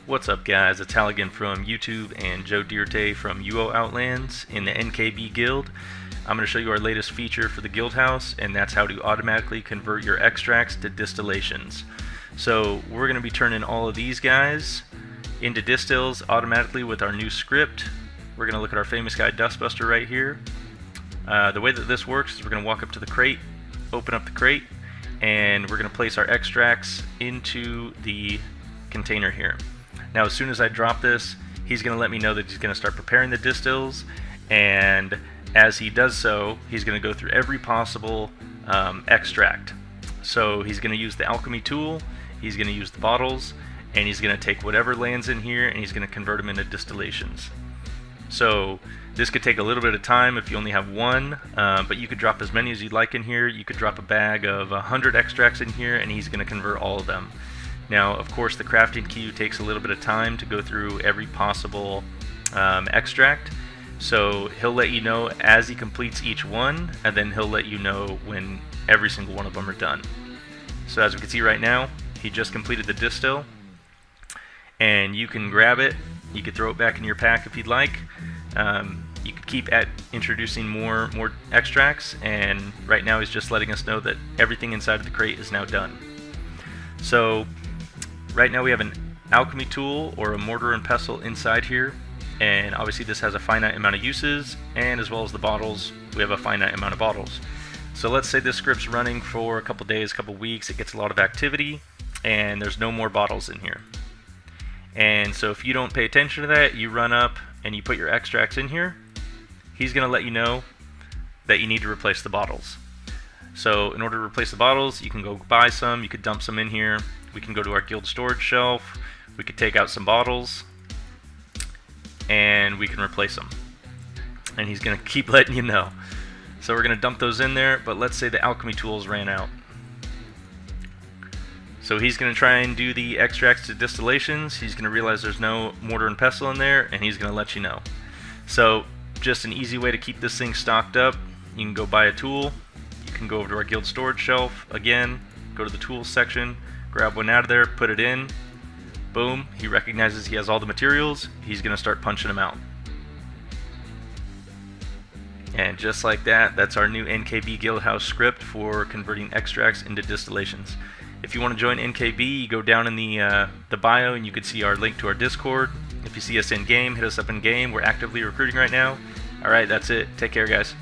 What's up guys, it's Hal again from YouTube and Joe Dierte from Outlands in the NKB Guild. I'm going to show you our latest feature for the Guild House, and that's how to automatically convert your extracts to distillations. So we're going to be turning all of these guys into distills automatically with our new script. We're going to look at our famous guy Dustbuster right here. The way that this works is we're going to walk up to the crate, open up the crate, and we're going to place our extracts into the container here. Now as soon as I drop this, he's going to let me know that he's going to start preparing the distills, and as he does so, he's going to go through every possible extract. So he's going to use the Alchemy Tool, he's going to use the bottles, and he's going to take whatever lands in here and he's going to convert them into distillations. So this could take a little bit of time if you only have one, but you could drop as many as you'd like in here. You could drop a bag of 100 extracts in here and he's going to convert all of them. Now, of course, the crafting queue takes a little bit of time to go through every possible extract. So he'll let you know as he completes each one, and then he'll let you know when every single one of them are done. So as we can see right now, he just completed the distill, and you can grab it. You could throw it back in your pack if you'd like. You could keep at introducing more extracts, and right now he's just letting us know that everything inside of the crate is now done. So right now we have an Alchemy Tool or a mortar and pestle inside here, and obviously this has a finite amount of uses, and as well as the bottles, we have a finite amount of bottles. So let's say this script's running for a couple days, couple weeks, it gets a lot of activity, and there's no more bottles in here. And so if you don't pay attention to that, you run up and you put your extracts in here, he's going to let you know that you need to replace the bottles. So in order to replace the bottles, you can go buy some, you could dump some in here, we can go to our guild storage shelf, we could take out some bottles, and we can replace them. And he's going to keep letting you know. So we're going to dump those in there, but let's say the Alchemy Tools ran out. So he's going to try and do the extracts to distillations, he's going to realize there's no mortar and pestle in there, and he's going to let you know. So just an easy way to keep this thing stocked up, you can go buy a tool, you can go over to our guild storage shelf, again, go to the tools section, grab one out of there, put it in, boom, he recognizes he has all the materials, he's going to start punching them out. And just like that, that's our new NKB Guild House script for converting extracts into distillations. If you want to join NKB, you go down in the bio and you can see our link to our Discord. If you see us in game, hit us up in game. We're actively recruiting right now. Alright, that's it. Take care, guys.